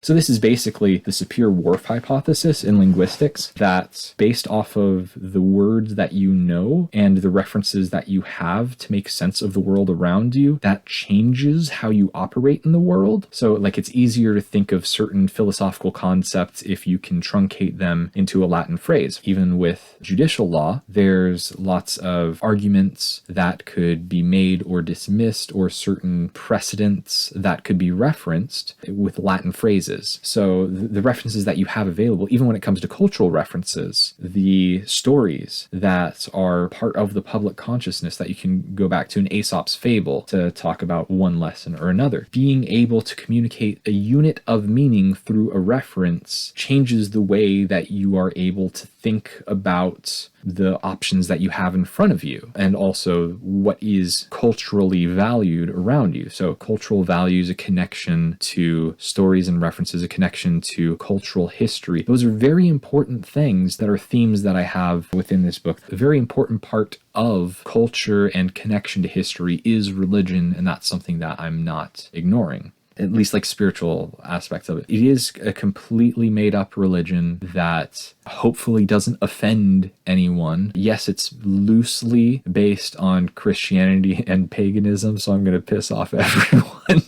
So this is basically the Sapir Worf hypothesis in linguistics, that based off of the words that you know and the references that you have to make sense of the world around you, that changes how you operate in the world. So like it's easier to think of certain philosophical concepts if you can truncate them into a Latin phrase. Even with judicial law, there's lots of arguments that could be made or dismissed, or certain precedents that could be referenced with Latin phrases. So the references that you have available, even when it comes to cultural references, the stories that are part of the public consciousness that you can go back to an Aesop's fable to talk about one lesson or another. Being able to communicate a unit of meaning through a reference changes the way that you are able to think about the options that you have in front of you, and also what is culturally valued around you. So cultural values, a connection to stories and references, a connection to cultural history. Those are very important things that are themes that I have within this book. A very important part of culture and connection to history is religion, and that's something that I'm not ignoring. At least like spiritual aspects of it. It is a completely made up religion that hopefully doesn't offend anyone. Yes, it's loosely based on Christianity and paganism, so I'm going to piss off everyone.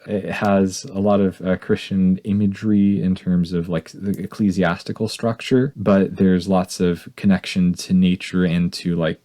It has a lot of Christian imagery in terms of like the ecclesiastical structure, but there's lots of connection to nature and to like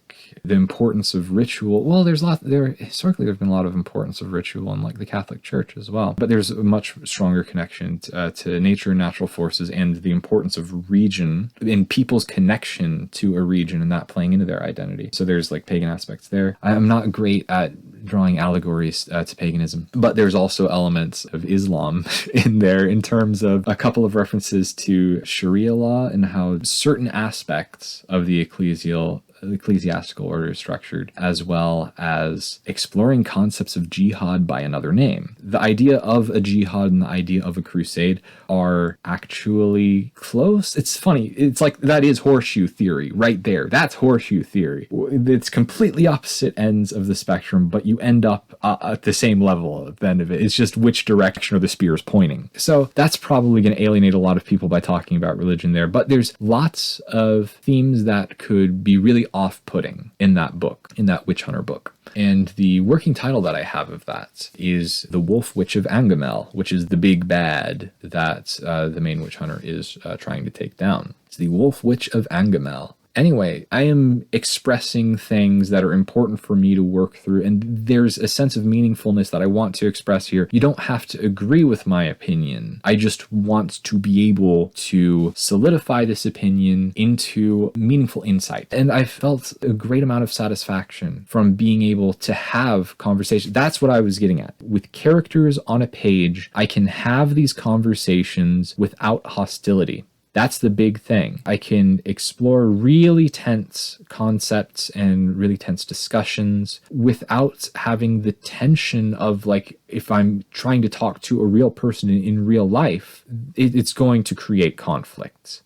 the importance of ritual. Well, historically there's been a lot of importance of ritual in like the Catholic Church as well, but there's a much stronger connection to nature and natural forces, and the importance of region and people's connection to a region and that playing into their identity. So there's like pagan aspects there. I'm not great at drawing allegories to paganism, but there's also elements of Islam in there in terms of a couple of references to Sharia law and how certain aspects of the ecclesiastical order is structured, as well as exploring concepts of jihad by another name. The idea of a jihad and the idea of a crusade are actually close. It's funny. It's like that is horseshoe theory right there. That's horseshoe theory. It's completely opposite ends of the spectrum, but you end up at the same level at the end of it. It's just which direction are the spears pointing. So that's probably going to alienate a lot of people by talking about religion there, but there's lots of themes that could be really off-putting in that book, in that witch hunter book. And the working title that I have of that is The Wolf Witch of Angamel, which is the big bad that the main witch hunter is trying to take down. It's the Wolf Witch of Angamel. Anyway, I am expressing things that are important for me to work through, and there's a sense of meaningfulness that I want to express here. You don't have to agree with my opinion. I just want to be able to solidify this opinion into meaningful insight. And I felt a great amount of satisfaction from being able to have conversations. That's what I was getting at. With characters on a page, I can have these conversations without hostility. That's the big thing. I can explore really tense concepts and really tense discussions without having the tension of like, if I'm trying to talk to a real person in real life, it's going to create conflict.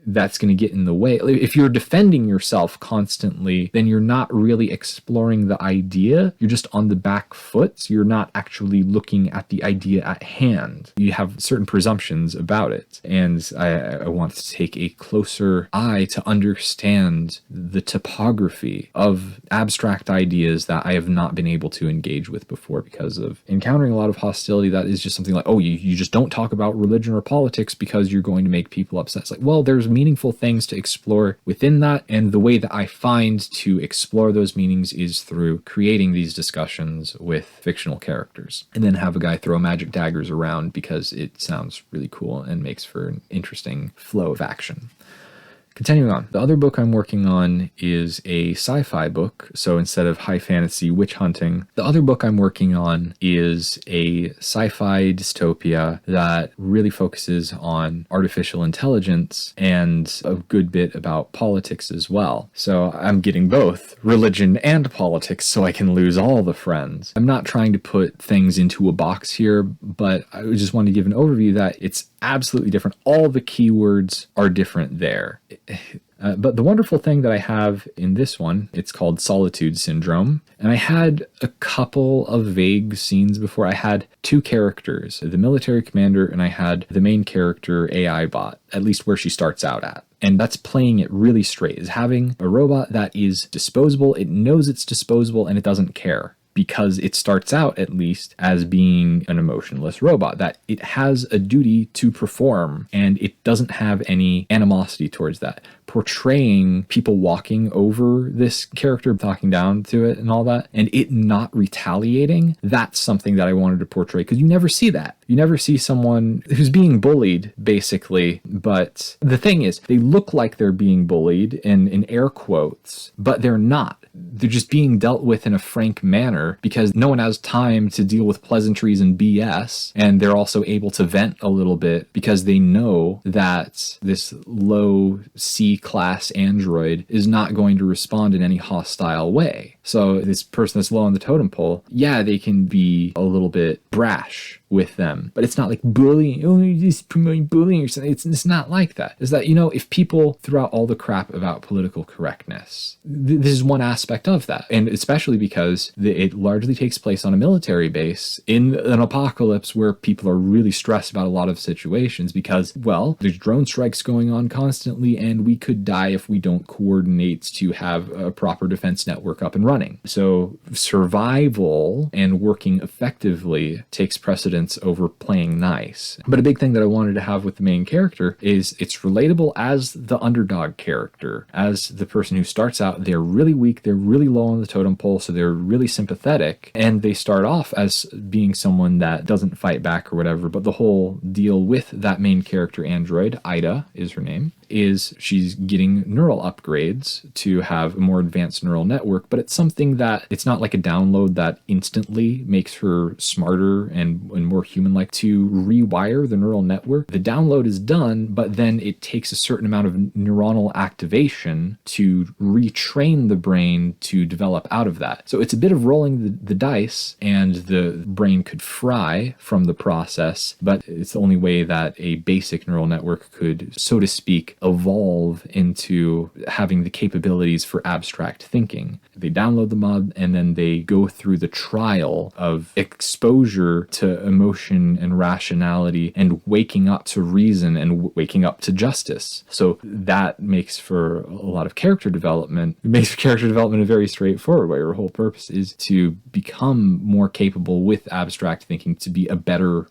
That's going to get in the way. If you're defending yourself constantly, then you're not really exploring the idea. You're just on the back foot. You're not actually looking at the idea at hand. You have certain presumptions about it. And I want to take a closer eye to understand the topography of abstract ideas that I have not been able to engage with before because of encountering a lot of hostility. That is just something like, oh, you just don't talk about religion or politics because you're going to make people upset. It's like, well, there's meaningful things to explore within that, and the way that I find to explore those meanings is through creating these discussions with fictional characters, and then have a guy throw magic daggers around because it sounds really cool and makes for an interesting flow of action. Continuing on, the other book I'm working on is a sci-fi book. So instead of high fantasy witch hunting, the other book I'm working on is a sci-fi dystopia that really focuses on artificial intelligence and a good bit about politics as well. So I'm getting both religion and politics so I can lose all the friends. I'm not trying to put things into a box here, but I just want to give an overview that it's absolutely different. All the keywords are different there. But the wonderful thing that I have in this one, it's called Solitude Syndrome. And I had a couple of vague scenes before. I had two characters, the military commander, and I had the main character AI bot, at least where she starts out at. And that's playing it really straight, is having a robot that is disposable. It knows it's disposable and it doesn't care, because it starts out, at least, as being an emotionless robot, that it has a duty to perform and it doesn't have any animosity towards that. Portraying people walking over this character, talking down to it and all that, and it not retaliating, that's something that I wanted to portray, because you never see that. You never see someone who's being bullied, basically, but the thing is, they look like they're being bullied in air quotes, but they're not. They're just being dealt with in a frank manner because no one has time to deal with pleasantries and BS. And they're also able to vent a little bit because they know that this low C-class android is not going to respond in any hostile way. So this person that's low on the totem pole, yeah, they can be a little bit brash with them, but it's not like bullying. Oh, you're just promoting bullying or something. It's not like that. Is that, if people throw out all the crap about political correctness, this is one aspect of that. And especially because it largely takes place on a military base in an apocalypse where people are really stressed about a lot of situations because, well, there's drone strikes going on constantly and we could die if we don't coordinate to have a proper defense network up and running. So survival and working effectively takes precedence over playing nice. But a big thing that I wanted to have with the main character is it's relatable as the underdog character, as the person who starts out, they're really weak, they're really low on the totem pole, so they're really sympathetic, and they start off as being someone that doesn't fight back or whatever, but the whole deal with that main character android, Ida is her name, is she's getting neural upgrades to have a more advanced neural network, but it's something that it's not like a download that instantly makes her smarter and more human-like. To rewire the neural network, the download is done, but then it takes a certain amount of neuronal activation to retrain the brain to develop out of that. So it's a bit of rolling the dice, and the brain could fry from the process, but it's the only way that a basic neural network could, so to speak, evolve into having the capabilities for abstract thinking. They download the mod and then they go through the trial of exposure to emotion and rationality and waking up to reason and waking up to justice. So that makes for a lot of character development. It makes character development a very straightforward way. Her whole purpose is to become more capable with abstract thinking, to be a better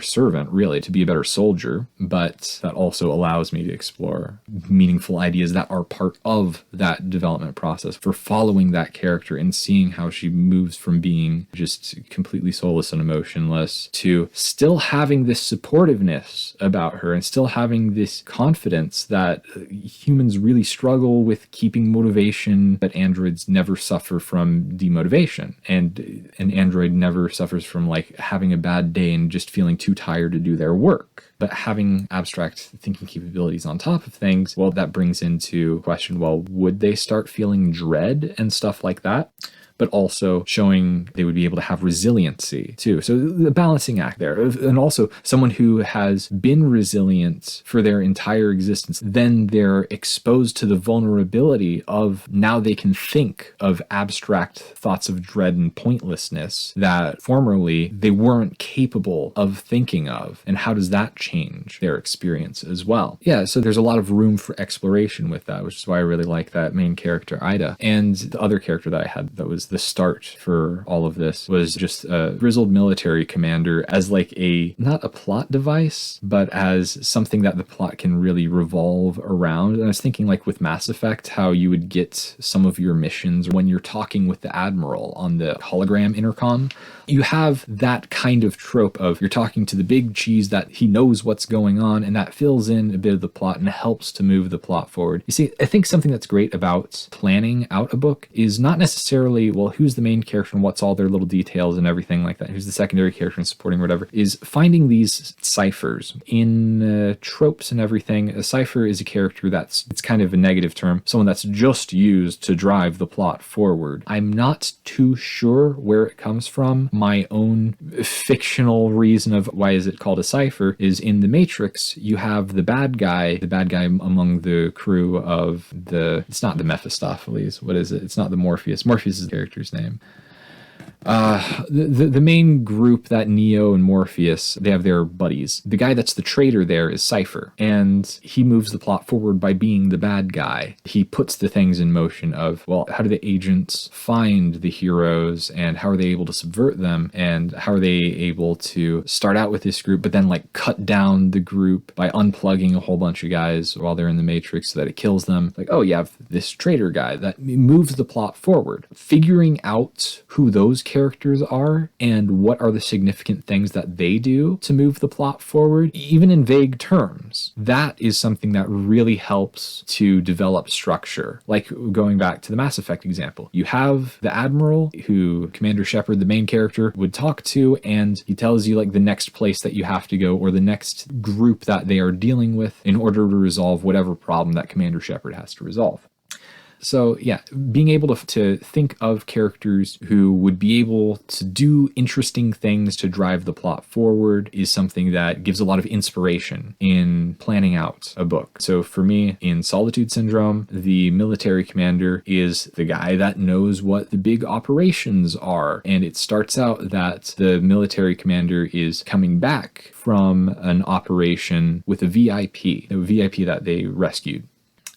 servant, really, to be a better soldier. But that also allows me to explore meaningful ideas that are part of that development process for following that character and seeing how she moves from being just completely soulless and emotionless to still having this supportiveness about her and still having this confidence that humans really struggle with keeping motivation, but androids never suffer from demotivation, and an android never suffers from like having a bad day and just feeling too tired to do their work. But having abstract thinking capabilities on top of things, well, that brings into question, well, would they start feeling dread and stuff like that? But also showing they would be able to have resiliency too. So the balancing act there. And also someone who has been resilient for their entire existence, then they're exposed to the vulnerability of now they can think of abstract thoughts of dread and pointlessness that formerly they weren't capable of thinking of. And how does that change their experience as well? Yeah, so there's a lot of room for exploration with that, which is why I really like that main character, Ida. And the other character that I had that was the start for all of this was just a grizzled military commander as like not a plot device, but as something that the plot can really revolve around. And I was thinking like with Mass Effect, how you would get some of your missions when you're talking with the Admiral on the hologram intercom. You have that kind of trope of you're talking to the big cheese that he knows what's going on, and that fills in a bit of the plot and helps to move the plot forward. You see, I think something that's great about planning out a book is not necessarily well, who's the main character and what's all their little details and everything like that. Who's the secondary character and supporting whatever, is finding these ciphers in tropes and everything. A cipher is a character it's kind of a negative term, someone that's just used to drive the plot forward. I'm not too sure where it comes from. My own fictional reason of why is it called a cipher is in the Matrix, you have the bad guy among the crew of it's not the Mephistopheles. What is it? It's not the Morpheus. Morpheus is the character's name. The main group that Neo and Morpheus, they have their buddies. The guy that's the traitor there is Cypher, and he moves the plot forward by being the bad guy. He puts the things in motion of, well, how do the agents find the heroes, and how are they able to subvert them, and how are they able to start out with this group, but then like cut down the group by unplugging a whole bunch of guys while they're in the Matrix so that it kills them. Like, oh, you have this traitor guy that moves the plot forward. Figuring out who those characters are and what are the significant things that they do to move the plot forward, even in vague terms, that is something that really helps to develop structure. Like going back to the Mass Effect example, you have the Admiral who Commander Shepard, the main character, would talk to, and he tells you like the next place that you have to go or the next group that they are dealing with in order to resolve whatever problem that Commander Shepard has to resolve. So yeah, being able to think of characters who would be able to do interesting things to drive the plot forward is something that gives a lot of inspiration in planning out a book. So for me, in Solitude Syndrome, the military commander is the guy that knows what the big operations are. And it starts out that the military commander is coming back from an operation with a VIP that they rescued.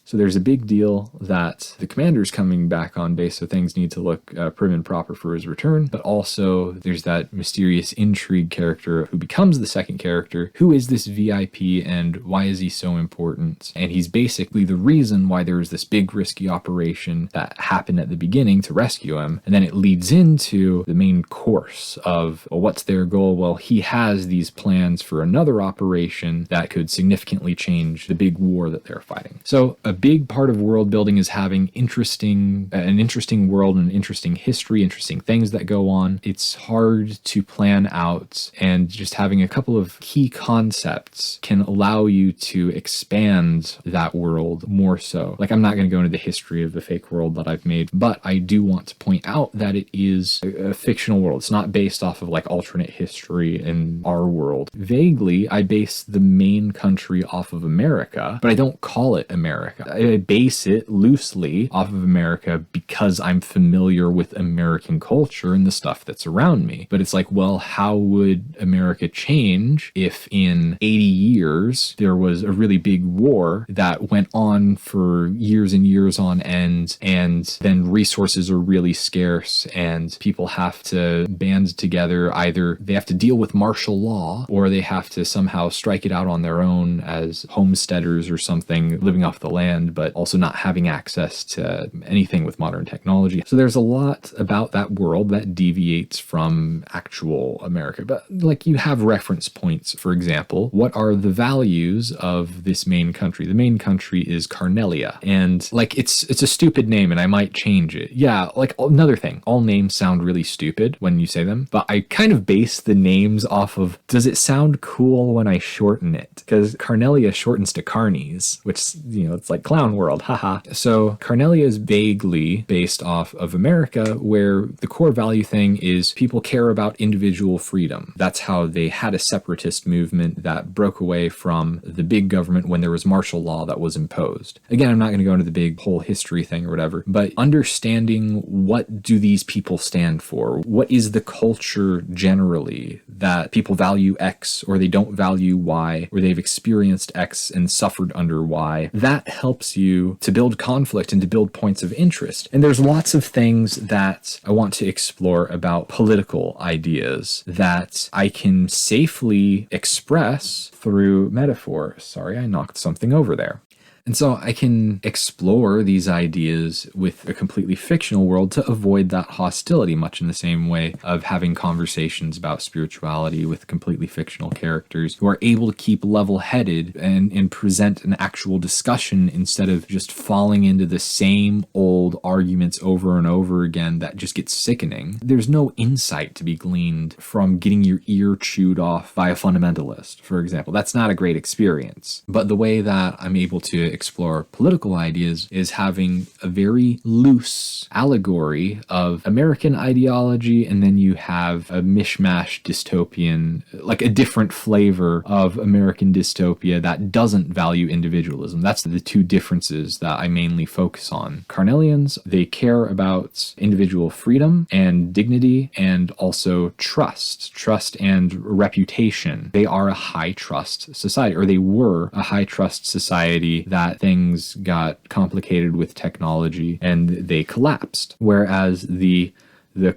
So there's a big deal that the commander's coming back on base, so things need to look prim and proper for his return. But also there's that mysterious intrigue character who becomes the second character. Who is this VIP and why is he so important? And he's basically the reason why there was this big risky operation that happened at the beginning to rescue him. And then it leads into the main course of, well, what's their goal? Well, he has these plans for another operation that could significantly change the big war that they're fighting. So a big part of world building is having an interesting world and interesting history, interesting things that go on. It's hard to plan out, and just having a couple of key concepts can allow you to expand that world more so. Like, I'm not going to go into the history of the fake world that I've made, but I do want to point out that it is a fictional world. It's not based off of like alternate history in our world. Vaguely, I base the main country off of America, but I don't call it America. I base it loosely off of America because I'm familiar with American culture and the stuff that's around me. But it's like, well, how would America change if in 80 years there was a really big war that went on for years and years on end, and then resources are really scarce and people have to band together? Either they have to deal with martial law or they have to somehow strike it out on their own as homesteaders or something, living off the land, but also not having access to anything with modern technology. So there's a lot about that world that deviates from actual America. But like, you have reference points. For example, what are the values of this main country? The main country is Carnelia. And like, it's a stupid name and I might change it. Yeah, like another thing, all names sound really stupid when you say them, but I kind of base the names off of, does it sound cool when I shorten it? Because Carnelia shortens to Carnies, which, you know, it's like clown world, haha. So Carnelia is vaguely based off of America, where the core value thing is people care about individual freedom. That's how they had a separatist movement that broke away from the big government when there was martial law that was imposed. Again, I'm not going to go into the big whole history thing or whatever, but understanding what do these people stand for? What is the culture generally that people value X or they don't value Y, or they've experienced X and suffered under Y? That helps you to build conflict and to build points of interest. And there's lots of things that I want to explore about political ideas that I can safely express through metaphor. Sorry, I knocked something over there. And so I can explore these ideas with a completely fictional world to avoid that hostility, much in the same way of having conversations about spirituality with completely fictional characters who are able to keep level-headed and present an actual discussion instead of just falling into the same old arguments over and over again that just get sickening. There's no insight to be gleaned from getting your ear chewed off by a fundamentalist, for example. That's not a great experience. But the way that I'm able to explore political ideas is having a very loose allegory of American ideology, and then you have a mishmash dystopian, like a different flavor of American dystopia that doesn't value individualism. That's the two differences that I mainly focus on. Carnelians, they care about individual freedom and dignity and also trust and reputation. They are a high trust society, or they were a high trust society that things got complicated with technology and they collapsed. Whereas the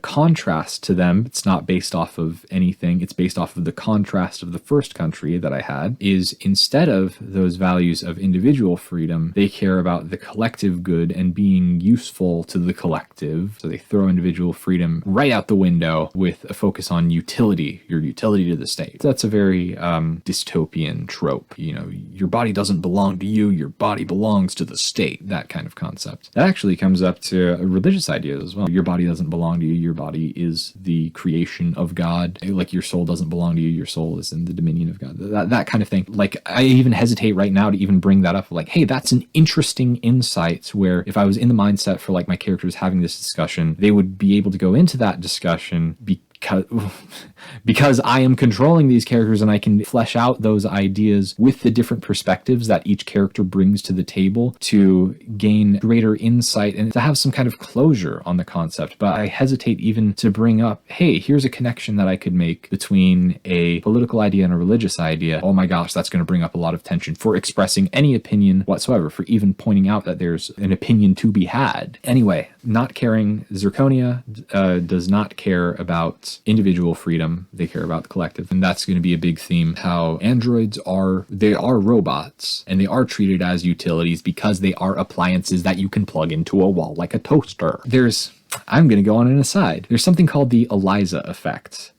contrast to them, it's not based off of anything, it's based off of the contrast of the first country that I had, is instead of those values of individual freedom, they care about the collective good and being useful to the collective. So they throw individual freedom right out the window with a focus on utility, your utility to the state. So that's a very dystopian trope. You know, your body doesn't belong to you, your body belongs to the state, that kind of concept. That actually comes up to religious ideas as well. Your body doesn't belong to you, your body is the creation of God. Like your soul doesn't belong to you, your soul is in the dominion of God. That kind of thing. Like I even hesitate right now to even bring that up. Like, hey, that's an interesting insight where if I was in the mindset for like my characters having this discussion, they would be able to go into that discussion because I am controlling these characters and I can flesh out those ideas with the different perspectives that each character brings to the table to gain greater insight and to have some kind of closure on the concept. But I hesitate even to bring up, hey, here's a connection that I could make between a political idea and a religious idea. Oh my gosh, that's going to bring up a lot of tension for expressing any opinion whatsoever, for even pointing out that there's an opinion to be had. Anyway, not caring, Zirconia does not care about individual freedom. They care about the collective. And that's going to be a big theme, how androids are robots and they are treated as utilities because they are appliances that you can plug into a wall like a toaster. I'm going to go on an aside. There's something called the Eliza effect.